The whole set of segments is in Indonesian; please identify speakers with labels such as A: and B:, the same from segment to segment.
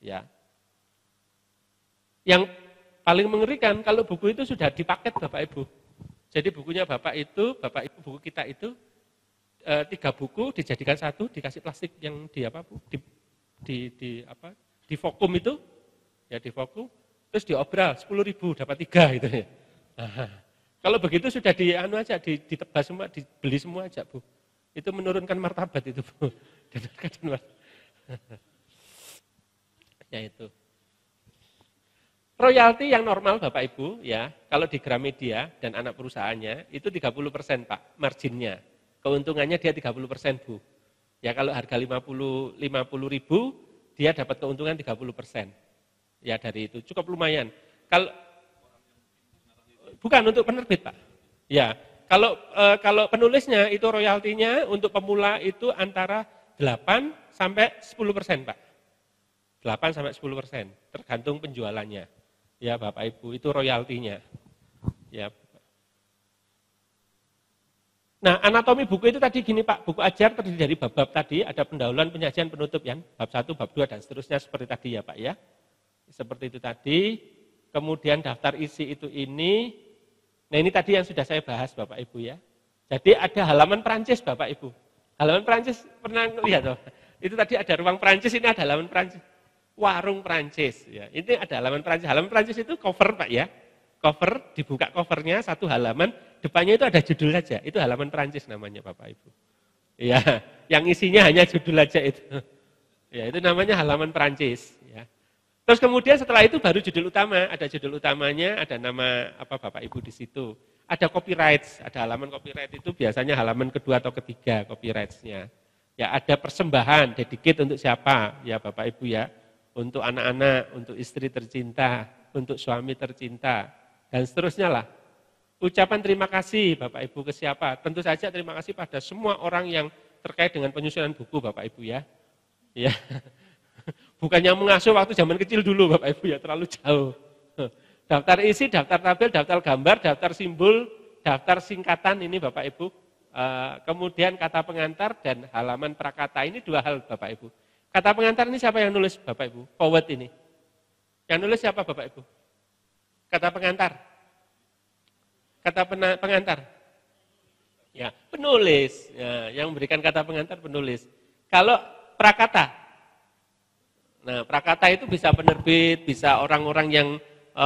A: Ya. Yang paling mengerikan kalau buku itu sudah dipaket Bapak Ibu. Jadi bukunya Bapak Ibu, buku kita itu 3 buku dijadikan 1, dikasih plastik yang di apa Bu? Di vakum itu, ya di vakum, terus diobral 10.000 dapat 3 gitu ya. Nah, kalau begitu sudah ditebas semua, dibeli semua aja Bu. Itu menurunkan martabat itu Bu. Ya itu. Royalti yang normal Bapak Ibu ya, kalau di Gramedia dan anak perusahaannya itu 30% Pak, marginnya. Keuntungannya dia 30% Bu. Ya kalau harga 50.000 dia dapat keuntungan 30%. Ya dari itu cukup lumayan. Bukan untuk penerbit Pak. Ya, kalau penulisnya itu royaltinya untuk pemula itu antara 8 sampai 10% Pak. 8 sampai 10%, tergantung penjualannya. Ya Bapak Ibu, itu royaltinya. Ya. Nah, anatomi buku itu tadi gini Pak, buku ajar terdiri dari bab-bab tadi, ada pendahuluan, penyajian, penutup ya, bab 1, bab 2 dan seterusnya seperti tadi ya Pak ya. Seperti itu tadi. Kemudian daftar isi itu ini. Nah, ini tadi yang sudah saya bahas Bapak Ibu ya. Jadi ada halaman Prancis Bapak Ibu. Halaman Prancis pernah lihat toh? Itu tadi ada ruang Prancis, ini ada halaman Prancis. Warung Prancis ya. Ini ada halaman Prancis. Halaman Prancis itu cover Pak ya. Cover, dibuka covernya satu halaman, depannya itu ada judul saja. Itu halaman Prancis namanya Bapak Ibu. Ya, yang isinya hanya judul aja itu. Ya, itu namanya halaman Prancis ya. Terus kemudian setelah itu baru judul utama, ada judul utamanya, ada nama apa Bapak Ibu di situ. Ada copyright, ada halaman copyright itu biasanya halaman kedua atau ketiga copyright-nya. Ya, ada persembahan, dedicate untuk siapa? Ya Bapak Ibu ya. Untuk anak-anak, untuk istri tercinta, untuk suami tercinta, dan seterusnya lah. Ucapan terima kasih Bapak Ibu ke siapa? Tentu saja terima kasih pada semua orang yang terkait dengan penyusunan buku Bapak Ibu ya. Ya. Bukannya mengasuh waktu zaman kecil dulu Bapak Ibu ya, terlalu jauh. Daftar isi, daftar tabel, daftar gambar, daftar simbol, daftar singkatan ini Bapak Ibu. Kemudian kata pengantar dan halaman prakata, ini 2 hal Bapak Ibu. Kata pengantar ini siapa yang nulis Bapak Ibu? Forward ini. Yang nulis siapa Bapak Ibu? Kata pengantar. Kata pengantar. Ya, penulis. Ya, yang memberikan kata pengantar penulis. Kalau prakata. Nah, prakata itu bisa penerbit, bisa orang-orang yang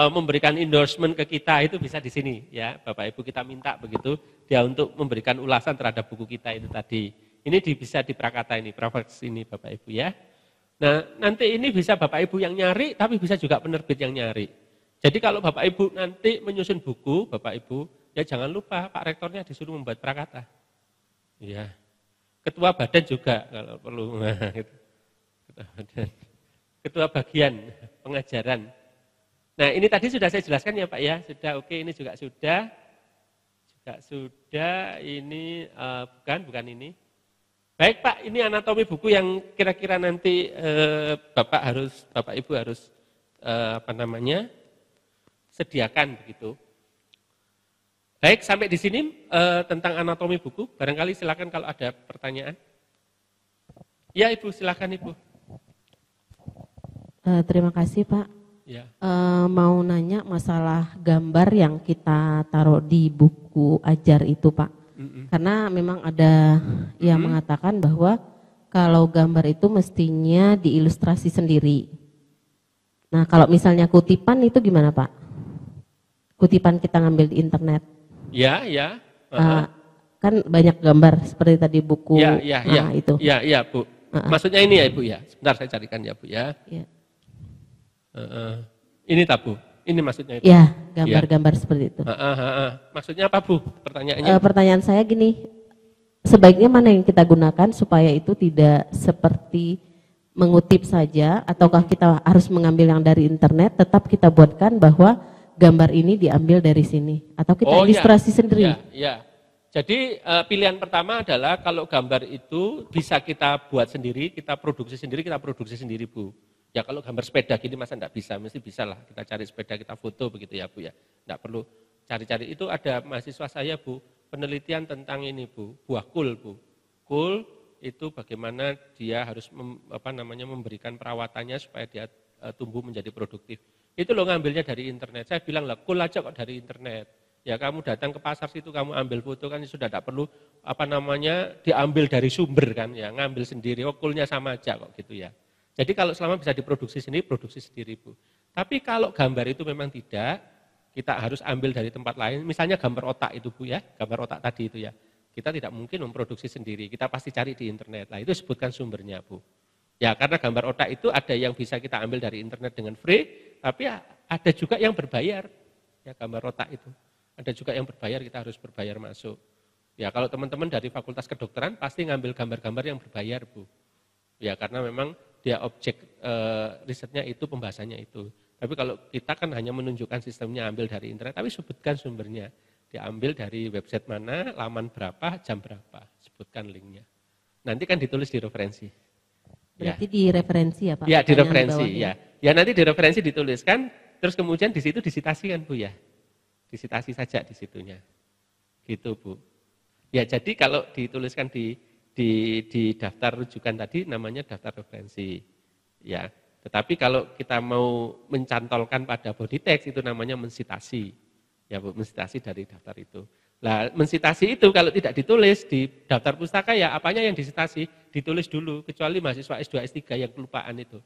A: memberikan endorsement ke kita, itu bisa di sini ya. Bapak Ibu kita minta begitu dia untuk memberikan ulasan terhadap buku kita itu tadi. Ini bisa di prakata ini, prefaks ini Bapak Ibu ya. Nah, nanti ini bisa Bapak Ibu yang nyari, tapi bisa juga penerbit yang nyari. Jadi kalau Bapak Ibu nanti menyusun buku, Bapak Ibu, ya jangan lupa Pak Rektornya disuruh membuat prakata. Ya. Ketua badan juga kalau perlu. Nah, gitu. Ketua bagian pengajaran. Nah, ini tadi sudah saya jelaskan ya Pak ya. Sudah oke, ini juga sudah. Juga sudah, ini bukan ini. Baik Pak, ini anatomi buku yang kira-kira nanti Bapak Ibu harus sediakan begitu. Baik, sampai di sini tentang anatomi buku. Barangkali silakan kalau ada pertanyaan. Ya Ibu, silakan Ibu.
B: Terima kasih Pak.
A: Ya.
B: Mau nanya masalah gambar yang kita taruh di buku ajar itu Pak. Karena memang ada yang mengatakan bahwa kalau gambar itu mestinya diilustrasi sendiri. Nah kalau misalnya kutipan itu gimana Pak? Kutipan kita ngambil di internet.
A: Ya, ya.
B: Kan banyak gambar seperti tadi buku.
A: Ya.
B: Itu.
A: Ya Bu. Maksudnya ini ya Ibu ya. Sebentar saya carikan ya Bu ya.
B: Ya.
A: Ini tak Bu. Ini maksudnya itu.
B: Ya, gambar-gambar seperti itu.
A: Maksudnya apa Bu? Pertanyaannya?
B: Pertanyaan saya gini, sebaiknya mana yang kita gunakan supaya itu tidak seperti mengutip saja, ataukah kita harus mengambil yang dari internet, tetap kita buatkan bahwa gambar ini diambil dari sini, atau kita ilustrasi sendiri?
A: Ya. Jadi pilihan pertama adalah kalau gambar itu bisa kita buat sendiri, kita produksi sendiri Bu. Ya kalau gambar sepeda gini masa enggak bisa, mesti bisa lah. Kita cari sepeda, kita foto begitu ya Bu ya. Enggak perlu cari-cari. Itu ada mahasiswa saya Bu, penelitian tentang ini Bu, buah kul Bu. Kul itu bagaimana dia harus memberikan perawatannya supaya dia tumbuh menjadi produktif. Itu loh ngambilnya dari internet. Saya bilang lah, cool aja kok dari internet. Ya kamu datang ke pasar situ, kamu ambil foto kan sudah tidak perlu diambil dari sumber kan, ya ngambil sendiri. Oh, coolnya sama aja kok gitu ya. Jadi kalau selama bisa diproduksi sendiri, produksi sendiri Bu. Tapi kalau gambar itu memang tidak, kita harus ambil dari tempat lain. Misalnya gambar otak itu Bu ya, gambar otak tadi itu ya. Kita tidak mungkin memproduksi sendiri, kita pasti cari di internet. Lah itu sebutkan sumbernya Bu. Ya karena gambar otak itu ada yang bisa kita ambil dari internet dengan free, tapi ada juga yang berbayar. Ya gambar otak itu. Ada juga yang berbayar, kita harus berbayar masuk. Ya kalau teman-teman dari Fakultas Kedokteran pasti ngambil gambar-gambar yang berbayar Bu. Ya karena memang dia objek risetnya itu, pembahasannya itu. Tapi kalau kita kan hanya menunjukkan sistemnya ambil dari internet, tapi sebutkan sumbernya. Diambil dari website mana, laman berapa, jam berapa, sebutkan linknya. Nanti kan ditulis di referensi.
B: Berarti di referensi ya Pak?
A: Ya di referensi, ya. Ya nanti di referensi dituliskan, terus kemudian di situ disitasikan Bu ya. Disitasi saja di situnya. Gitu Bu. Ya jadi kalau dituliskan di daftar rujukan tadi namanya daftar referensi. Ya. Tetapi kalau kita mau mencantolkan pada body text itu namanya mensitasi. Ya Bu, mensitasi dari daftar itu. Nah, mensitasi itu kalau tidak ditulis di daftar pustaka ya apanya yang disitasi, ditulis dulu. Kecuali mahasiswa S2, S3 yang kelupaan itu.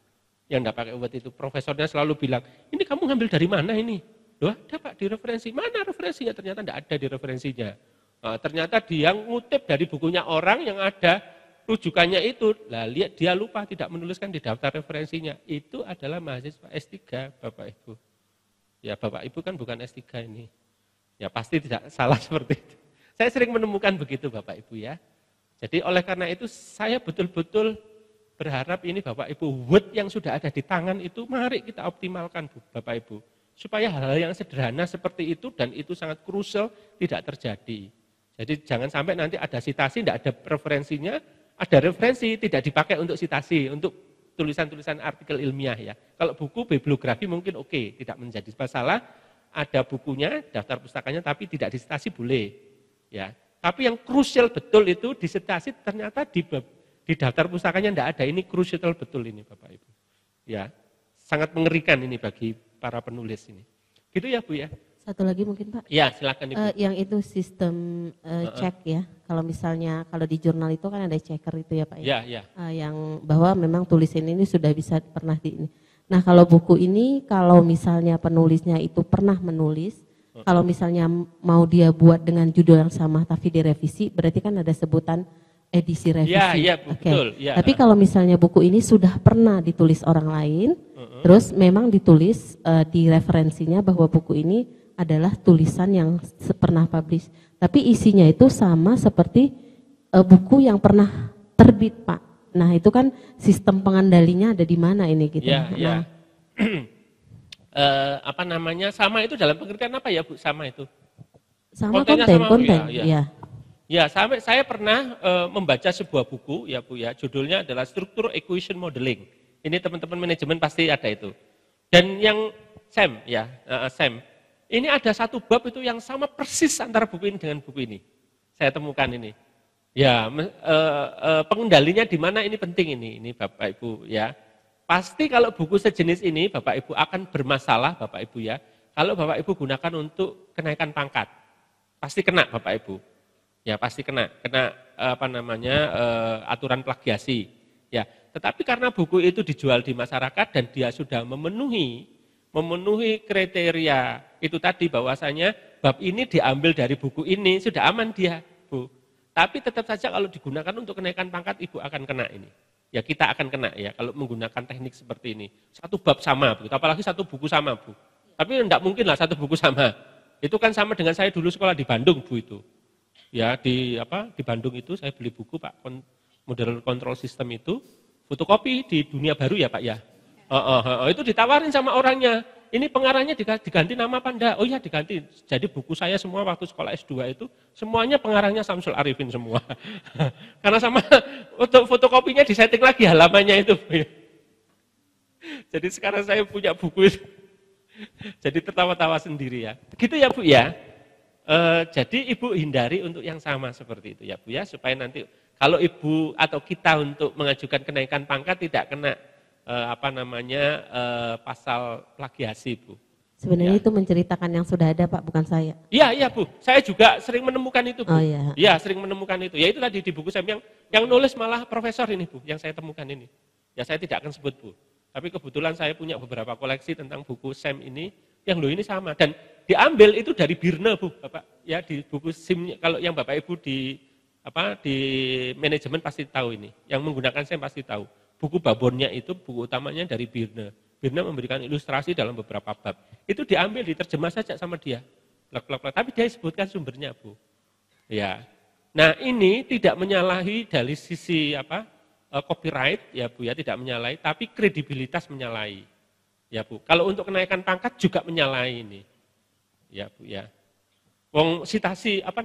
A: Yang enggak pakai buat itu. Profesornya selalu bilang, ini kamu ngambil dari mana ini? Loh ada Pak di referensi. Mana referensinya? Ternyata enggak ada di referensinya. Nah, ternyata dia ngutip dari bukunya orang yang ada rujukannya itu. Lah lihat dia lupa tidak menuliskan di daftar referensinya. Itu adalah mahasiswa S3 Bapak Ibu. Ya Bapak Ibu kan bukan S3 ini. Ya pasti tidak salah seperti itu. Saya sering menemukan begitu Bapak Ibu ya. Jadi oleh karena itu saya betul-betul berharap ini Bapak Ibu, Word yang sudah ada di tangan itu mari kita optimalkan Bapak Ibu. Supaya hal-hal yang sederhana seperti itu dan itu sangat krusial tidak terjadi. Jadi jangan sampai nanti ada sitasi, tidak ada referensinya, ada referensi tidak dipakai untuk sitasi, untuk tulisan-tulisan artikel ilmiah ya. Kalau buku bibliografi mungkin oke, tidak menjadi masalah. Ada bukunya, daftar pustakanya, tapi tidak disitasi boleh. Ya, tapi yang krusial betul itu disitasi ternyata di daftar pustakanya tidak ada. Ini krusial betul ini Bapak Ibu. Ya, sangat mengerikan ini bagi para penulis ini. Gitu ya Bu ya.
B: Satu lagi mungkin Pak.
A: Ya silakan Ibu.
B: Yang itu sistem cek ya. Kalau misalnya kalau di jurnal itu kan ada checker itu ya Pak ya.
A: Ya.
B: Yang bahwa memang tulisan ini sudah bisa pernah di ini. Nah kalau buku ini kalau misalnya penulisnya itu pernah menulis, kalau misalnya mau dia buat dengan judul yang sama tapi direvisi, berarti kan ada sebutan edisi revisi.
A: Iya betul. Ya.
B: Tapi kalau misalnya buku ini sudah pernah ditulis orang lain, terus memang ditulis di referensinya bahwa buku ini adalah tulisan yang pernah publish. Tapi isinya itu sama seperti buku yang pernah terbit Pak. Nah itu kan sistem pengandalinya ada di mana ini gitu.
A: Ya. Sama itu dalam pengertian apa ya Bu? Sama itu?
B: Sama konten.
A: Ya. Ya, saya pernah membaca sebuah buku ya Bu ya. Judulnya adalah Structure Equation Modeling. Ini teman-teman manajemen pasti ada itu. Dan yang Sam. Ini ada satu bab itu yang sama persis antara buku ini dengan buku ini. Saya temukan ini. Ya, pengendalinya di mana ini penting ini Bapak Ibu ya. Pasti kalau buku sejenis ini Bapak Ibu akan bermasalah Bapak Ibu ya. Kalau Bapak Ibu gunakan untuk kenaikan pangkat. Pasti kena Bapak Ibu. Ya, pasti kena aturan plagiasi. Ya, tetapi karena buku itu dijual di masyarakat dan dia sudah memenuhi kriteria itu tadi bahwasanya bab ini diambil dari buku ini sudah aman dia, Bu. Tapi tetap saja kalau digunakan untuk kenaikan pangkat Ibu akan kena ini. Ya kita akan kena ya kalau menggunakan teknik seperti ini. Satu bab sama, begitu. Apalagi satu buku sama, Bu. Tapi enggak mungkin lah satu buku sama. Itu kan sama dengan saya dulu sekolah di Bandung, Bu itu. Ya di Bandung itu saya beli buku Pak model control system itu fotokopi di Dunia Baru ya Pak ya. Itu ditawarin sama orangnya. Ini pengarangnya diganti nama apa enggak? Oh iya diganti. Jadi buku saya semua waktu sekolah S2 itu semuanya pengarangnya Samsul Arifin semua. Karena sama untuk fotokopinya disetting lagi halamannya itu. Jadi sekarang saya punya buku itu. Jadi tertawa-tawa sendiri ya. Gitu ya Bu ya. Jadi Ibu hindari untuk yang sama seperti itu ya Bu ya. Supaya nanti kalau Ibu atau kita untuk mengajukan kenaikan pangkat tidak kena pasal plagiasi, Bu.
B: Sebenarnya itu menceritakan yang sudah ada, Pak, bukan saya.
A: Iya, Bu. Saya juga sering menemukan itu, Bu.
B: Oh iya.
A: Iya, sering menemukan itu. Ya itu tadi di buku saya yang nulis malah profesor ini, Bu, yang saya temukan ini. Ya saya tidak akan sebut, Bu. Tapi kebetulan saya punya beberapa koleksi tentang buku SEM ini, yang ini sama. Dan diambil itu dari Birna, Bu, Bapak. Ya di buku SIM, kalau yang Bapak Ibu di manajemen pasti tahu ini. Yang menggunakan SEM pasti tahu. Buku babonnya itu, buku utamanya dari Birna. Birna memberikan ilustrasi dalam beberapa bab. Itu diambil, diterjemah saja sama dia. Tapi dia sebutkan sumbernya, Bu. Ya. Nah, ini tidak menyalahi dari sisi copyright, ya Bu ya, tidak menyalahi, tapi kredibilitas menyalahi. Ya Bu. Kalau untuk kenaikan pangkat juga menyalahi ini. Ya Bu ya. Wong citasi Pak?